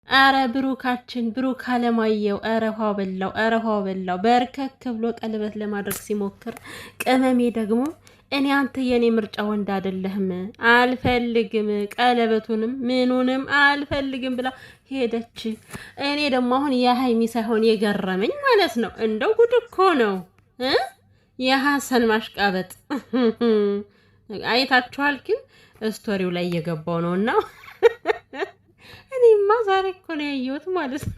አረ ብሩካችን ብሩክ አለማየሁ አረ ኋ በላው በርከክ ብሎ ቀለበት ለማድረግ ሲሞክር ቅመሜ ደግሞ እኔ አንተ የኔ ምርጫ ወንድ አይደለህም አልፈልግም ቀለበቱንም ምኑንም አልፈልግም ብላ ሄደች። እኔ ደግሞ አሁን የሀይሚ ሳይሆን የገረመኝ ማለት ነው እንደው ጉድ እኮ ነው የሀሰን ማሽቃበጥ አይታችኋል። ግን ስቶሪው ላይ እየገባው ነውና እኔማ ዛሬ እኮ ነው ያየሁት ማለት ነው።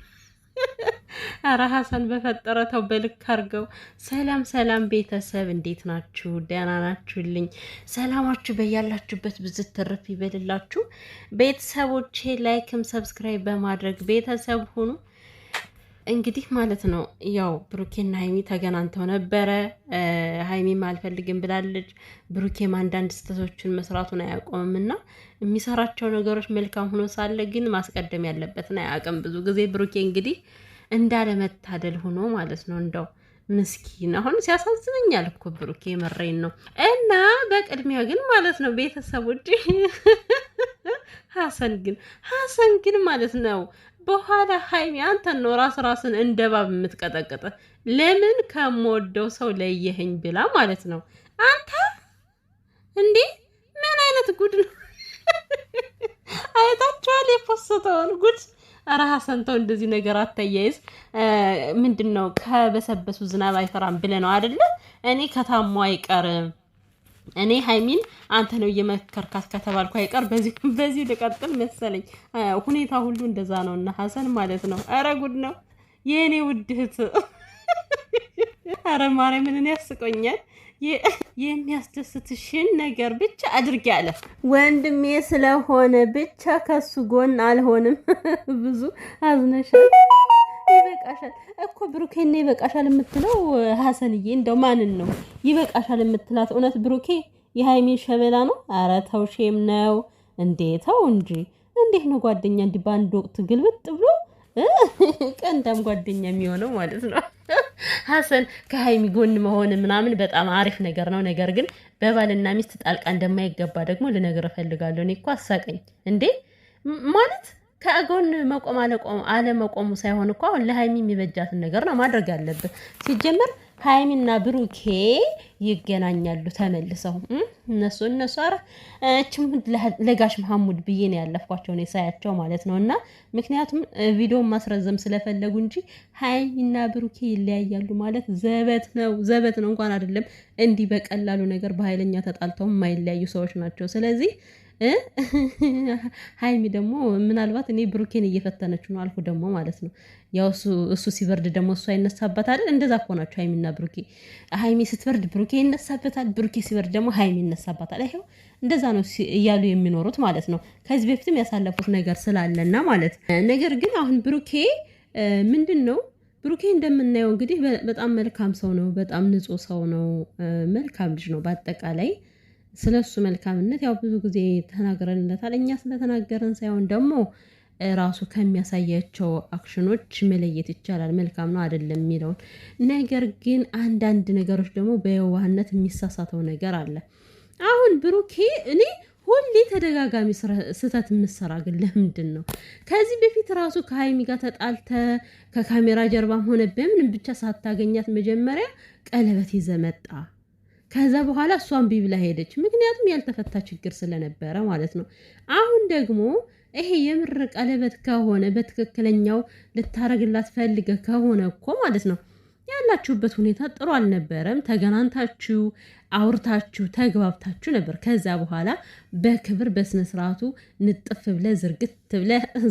ኧረ ሀሰን በፈጠረ ተው በልክ አድርገው። ሰላም ሰላም ቤተሰብ እንዴት ናችሁ? ደህና ናችሁልኝ? ሰላማችሁ በያላችሁበት ብዝት ትርፍ ይበልላችሁ። ቤተሰቦቼ ላይክም ሰብስክራይብ በማድረግ ቤተሰብ ሁኑ። እንግዲህ ማለት ነው ያው ብሩኬና ሀይሚ ተገናኝተው ነበረ። ሀይሚም አልፈልግም ብላለች። ብሩኬም አንዳንድ ስህተቶችን መስራቱን አያቆምም እና የሚሰራቸው ነገሮች መልካም ሆኖ ሳለ ግን ማስቀደም ያለበትን አያውቅም። ብዙ ጊዜ ብሩኬ እንግዲህ እንዳለመታደል ሆኖ ማለት ነው እንደው ምስኪን አሁን ሲያሳዝነኛል እኮ ብሩኬ መረኝ ነው። እና በቅድሚያ ግን ማለት ነው ቤተሰቦች ሀሰን ግን ማለት ነው በኋላ ሀይሚ አንተን ነው ራስን እንደ እባብ የምትቀጠቅጥ። ለምን ከምወደው ሰው ለየኸኝ ብላ ማለት ነው። አንተ እንዴ ምን አይነት ጉድ ነው? አይታችኋል የፖስተውን ጉድ? ኧረ ሀሰን ተው እንደዚህ ነገር አታያይዝ። ምንድን ነው ከበሰበሱ ዝናብ አይፈራም ብለህ ነው አይደለ? እኔ ከታሙ አይቀርም እኔ ሀይሚን አንተ ነው እየመከርካት ከተባልኩ አይቀር በዚህ ልቀጥል መሰለኝ። ሁኔታ ሁሉ እንደዛ ነው እና ሀሰን ማለት ነው። አረ ጉድ ነው የእኔ ውድ እህት። አረ ማርያምን እኔ ያስቆኛል። የሚያስደስትሽን ነገር ብቻ አድርጊ አለ ወንድሜ ስለሆነ ብቻ ከሱ ጎን አልሆንም። ብዙ አዝነሻል። ይበቃሻል እኮ ብሩኬና ይበቃሻል የምትለው ሀሰንዬ፣ እንደው ማንን ነው ይበቃሻል የምትላት? እውነት ብሩኬ የሀይሚን ሸበላ ነው? አረ ተው ሼም ነው እንዴ! ተው እንጂ እንዴት ነው ጓደኛ እንዲህ በአንድ ወቅት ግልብጥ ብሎ ቀንዳም ጓደኛ የሚሆነው ማለት ነው። ሀሰን ከሀይሚ ጎን መሆን ምናምን በጣም አሪፍ ነገር ነው። ነገር ግን በባልና ሚስት ጣልቃ እንደማይገባ ደግሞ ልነግር እፈልጋለሁ። እኔ እኮ አሳቀኝ እንዴ ማለት ከጎን መቆም አለመቆሙ ሳይሆን እኮ አሁን ለሀይሚ የሚበጃትን ነገር ነው ማድረግ ያለብን። ሲጀመር ሀይሚና ብሩኬ ይገናኛሉ ተመልሰው እነሱ ኧረ እችም ለጋሽ መሐሙድ ብዬ ነው ያለፍኳቸው ነው ሳያቸው ማለት ነው። እና ምክንያቱም ቪዲዮን ማስረዘም ስለፈለጉ እንጂ ሀይሚና ብሩኬ ይለያያሉ ማለት ዘበት ነው እንኳን አይደለም እንዲህ በቀላሉ ነገር በኃይለኛ ተጣልተው የማይለያዩ ሰዎች ናቸው። ስለዚህ ሀይሚ ደግሞ ምናልባት እኔ ብሩኬን እየፈተነችው ነው አልኩ ደግሞ ማለት ነው። ያው እሱ ሲበርድ ደግሞ እሱ አይነሳበታል። እንደዛ እኮ ናቸው ሀይሚና ብሩኬ። ሀይሚ ስትበርድ ብሩኬ ይነሳበታል፣ ብሩኬ ሲበርድ ደግሞ ሀይሚ ይነሳባታል። ይሄው እንደዛ ነው እያሉ የሚኖሩት ማለት ነው። ከዚህ በፊትም ያሳለፉት ነገር ስላለና ማለት ነገር ግን አሁን ብሩኬ ምንድን ነው ብሩኬ እንደምናየው እንግዲህ በጣም መልካም ሰው ነው። በጣም ንጹህ ሰው ነው። መልካም ልጅ ነው በአጠቃላይ ስለ እሱ መልካምነት ያው ብዙ ጊዜ ተናግረንለታል። እኛ ስለተናገረን ሳይሆን ደግሞ ራሱ ከሚያሳያቸው አክሽኖች መለየት ይቻላል መልካም ነው አይደለም የሚለውን ነገር። ግን አንዳንድ ነገሮች ደግሞ በየዋህነት የሚሳሳተው ነገር አለ። አሁን ብሩኬ እኔ ሁሌ ተደጋጋሚ ስህተት የምሰራ ግን ለምንድን ነው? ከዚህ በፊት ራሱ ከሀይሚ ጋር ተጣልተ ከካሜራ ጀርባም ሆነ በምንም ብቻ ሳታገኛት መጀመሪያ ቀለበት ይዘ መጣ። ከዛ በኋላ እሷን ቢብላ ሄደች። ምክንያቱም ያልተፈታ ችግር ስለነበረ ማለት ነው። አሁን ደግሞ ይሄ የምር ቀለበት ከሆነ በትክክለኛው ልታረግላት ፈልገ ከሆነ እኮ ማለት ነው ያላችሁበት ሁኔታ ጥሩ አልነበረም። ተገናንታችሁ አውርታችሁ ተግባብታችሁ ነበር። ከዛ በኋላ በክብር በስነ ስርዓቱ ንጥፍ ብለ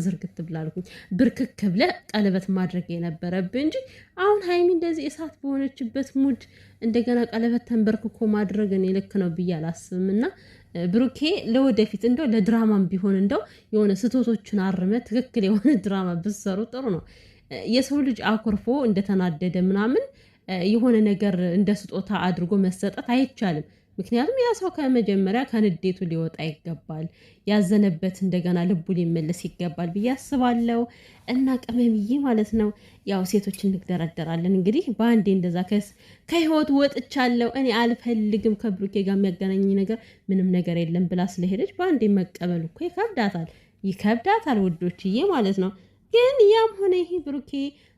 ዝርግት ብላልኩኝ ብርክክ ብለ ቀለበት ማድረግ የነበረብህ እንጂ አሁን ሀይሚ እንደዚህ እሳት በሆነችበት ሙድ እንደገና ቀለበት ተንበርክኮ ማድረግ እኔ ልክ ነው ብዬ አላስብም። እና ብሩኬ ለወደፊት እንደው ለድራማም ቢሆን እንደው የሆነ ስህተቶችን አርመ ትክክል የሆነ ድራማ ብትሰሩ ጥሩ ነው። የሰው ልጅ አኩርፎ እንደተናደደ ምናምን የሆነ ነገር እንደ ስጦታ አድርጎ መሰጠት አይቻልም። ምክንያቱም ያ ሰው ከመጀመሪያ ከንዴቱ ሊወጣ ይገባል። ያዘነበት እንደገና ልቡ ሊመለስ ይገባል ብዬ አስባለሁ። እና ቅመምዬ ማለት ነው ያው ሴቶች እንግደረደራለን እንግዲህ በአንዴ እንደዛ ከህይወቱ ወጥቻለሁ እኔ አልፈልግም ከብሩኬ ጋር የሚያገናኝ ነገር ምንም ነገር የለም ብላ ስለሄደች በአንዴ መቀበሉ እኮ ይከብዳታል ውዶችዬ ማለት ነው። ግን ያም ሆነ ይሄ ብሩኬ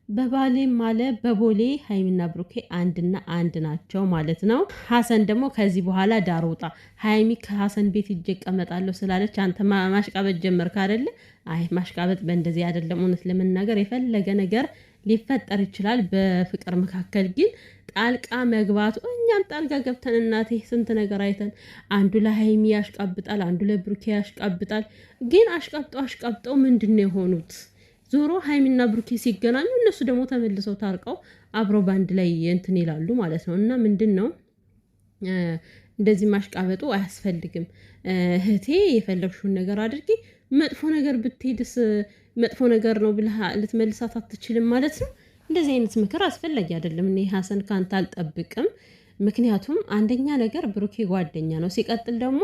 በባሌም ማለ በቦሌ ሀይሚና ብሩኬ አንድና አንድ ናቸው ማለት ነው። ሀሰን ደግሞ ከዚህ በኋላ ዳር ውጣ። ሀይሚ ከሀሰን ቤት እጅ እቀመጣለሁ ስላለች አንተ ማሽቃበጥ ጀመርክ አይደለ? አይ ማሽቃበጥ በእንደዚህ አይደለም። እውነት ለመናገር የፈለገ ነገር ሊፈጠር ይችላል በፍቅር መካከል፣ ግን ጣልቃ መግባቱ እኛም ጣልቃ ገብተን እናቴ ስንት ነገር አይተን፣ አንዱ ለሀይሚ ያሽቃብጣል፣ አንዱ ለብሩኬ ያሽቃብጣል። ግን አሽቃብጠው ምንድን ነው የሆኑት? ዞሮ ሀይሚና ብሩኬ ሲገናኙ እነሱ ደግሞ ተመልሰው ታርቀው አብረው በአንድ ላይ እንትን ይላሉ ማለት ነው። እና ምንድን ነው እንደዚህ ማሽቃበጡ አያስፈልግም። እህቴ የፈለግሽውን ነገር አድርጊ፣ መጥፎ ነገር ብትሄድስ መጥፎ ነገር ነው ብለህ ልትመልሳት አትችልም ማለት ነው። እንደዚህ አይነት ምክር አስፈላጊ አይደለም። እኔ ሀሰን ካንተ አልጠብቅም። ምክንያቱም አንደኛ ነገር ብሩኬ ጓደኛ ነው፣ ሲቀጥል ደግሞ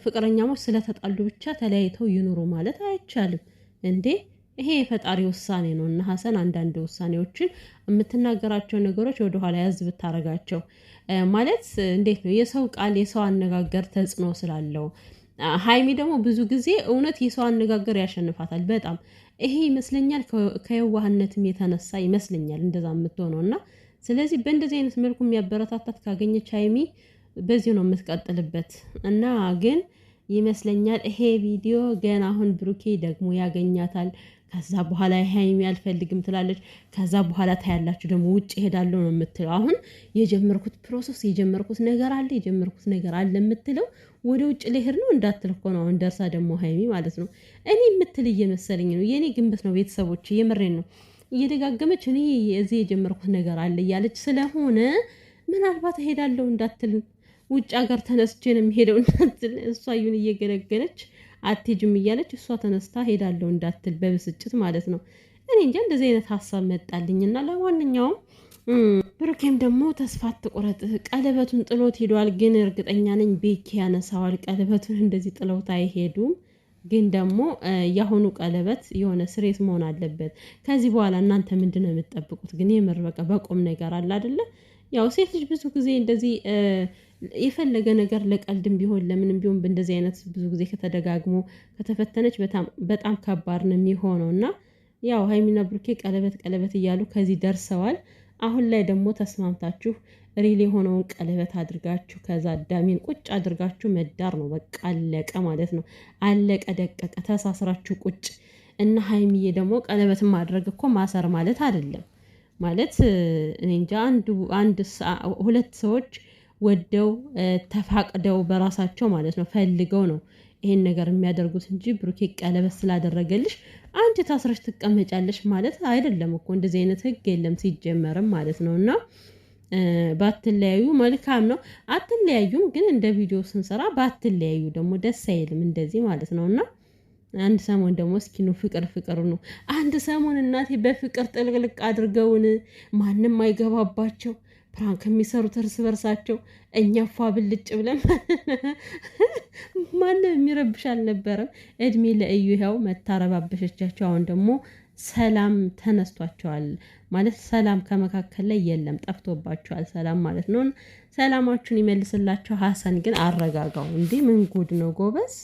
ፍቅረኛሞች ስለተጣሉ ብቻ ተለያይተው ይኑሩ ማለት አይቻልም እንዴ። ይሄ የፈጣሪ ውሳኔ ነው እና ሀሰን አንዳንድ ውሳኔዎችን የምትናገራቸው ነገሮች ወደኋላ ያዝ ብታረጋቸው ማለት እንዴት ነው የሰው ቃል የሰው አነጋገር ተጽዕኖ ስላለው፣ ሀይሚ ደግሞ ብዙ ጊዜ እውነት የሰው አነጋገር ያሸንፋታል በጣም ይሄ ይመስለኛል ከየዋህነትም የተነሳ ይመስለኛል እንደዛ የምትሆነው እና ስለዚህ በእንደዚህ አይነት መልኩ የሚያበረታታት ካገኘች ሀይሚ በዚሁ ነው የምትቀጥልበት እና ግን ይመስለኛል ይሄ ቪዲዮ ገና አሁን ብሩኬ ደግሞ ያገኛታል። ከዛ በኋላ ሀይሚ አልፈልግም ትላለች። ከዛ በኋላ ታያላችሁ ደግሞ ውጭ ሄዳለሁ ነው የምትለው። አሁን የጀመርኩት ፕሮሰስ የጀመርኩት ነገር አለ የምትለው ወደ ውጭ ልሄድ ነው እንዳትል እኮ ነው አሁን ደርሳ ደግሞ ሀይሚ ማለት ነው። እኔ የምትል እየመሰለኝ ነው፣ የእኔ ግንበት ነው። ቤተሰቦች የምሬን ነው እየደጋገመች እኔ እዚህ የጀመርኩት ነገር አለ እያለች ስለሆነ ምናልባት እሄዳለሁ እንዳትል ውጭ ሀገር ተነስቼ ነው የሚሄደው እንዳትል እሷ እዩን እየገለገለች አትሄጂም እያለች እሷ ተነስታ ሄዳለሁ እንዳትል በብስጭት ማለት ነው። እኔ እንጃ እንደዚህ አይነት ሀሳብ መጣልኝና ለማንኛውም ብሩኬም ደግሞ ተስፋ አትቁረጥ፣ ቀለበቱን ጥሎት ሄዷል። ግን እርግጠኛ ነኝ ቤኪ ያነሳዋል። ቀለበቱን እንደዚህ ጥለውት አይሄዱም። ግን ደግሞ የአሁኑ ቀለበት የሆነ ስሬት መሆን አለበት። ከዚህ በኋላ እናንተ ምንድን ነው የምትጠብቁት? ግን የምር በቃ በቁም ነገር አለ አይደለ? ያው ሴት ልጅ ብዙ ጊዜ እንደዚህ የፈለገ ነገር ለቀልድም ቢሆን ለምንም ቢሆን በእንደዚህ አይነት ብዙ ጊዜ ከተደጋግሞ ከተፈተነች በጣም ከባድ ነው የሚሆነው እና ያው ሀይሚና ብሩኬ ቀለበት እያሉ ከዚህ ደርሰዋል። አሁን ላይ ደግሞ ተስማምታችሁ ሪል የሆነውን ቀለበት አድርጋችሁ ከዛ አዳሚን ቁጭ አድርጋችሁ መዳር ነው። በቃ አለቀ ማለት ነው። አለቀ ደቀቀ፣ ተሳስራችሁ ቁጭ እና ሀይሚዬ ደግሞ ቀለበትን ማድረግ እኮ ማሰር ማለት አይደለም ማለት እኔ እንጃ። ሁለት ሰዎች ወደው ተፋቅደው በራሳቸው ማለት ነው ፈልገው ነው ይሄን ነገር የሚያደርጉት እንጂ ብሩኬ ቀለበት ስላደረገልሽ አንቺ ታስረሽ ትቀመጫለሽ ማለት አይደለም እኮ። እንደዚህ አይነት ህግ የለም ሲጀመርም ማለት ነው። እና ባትለያዩ መልካም ነው። አትለያዩም፣ ግን እንደ ቪዲዮ ስንሰራ ባትለያዩ ደግሞ ደስ አይልም እንደዚህ ማለት ነው። እና አንድ ሰሞን ደግሞ እስኪኑ ፍቅር ነው። አንድ ሰሞን እናቴ በፍቅር ጥልቅልቅ አድርገውን ማንም አይገባባቸው ፕራንክ የሚሰሩት እርስ በርሳቸው እኛ ፏ ብልጭ ብለን ማንም የሚረብሽ አልነበረም። እድሜ ለእዩ ይኸው መታረባበሸቻቸው። አሁን ደግሞ ሰላም ተነስቷቸዋል ማለት ሰላም ከመካከል ላይ የለም፣ ጠፍቶባቸዋል ሰላም ማለት ነው። ሰላማችሁን ይመልስላቸው። ሀሰን ግን አረጋጋው። እንዲህ ምን ጉድ ነው ጎበዝ።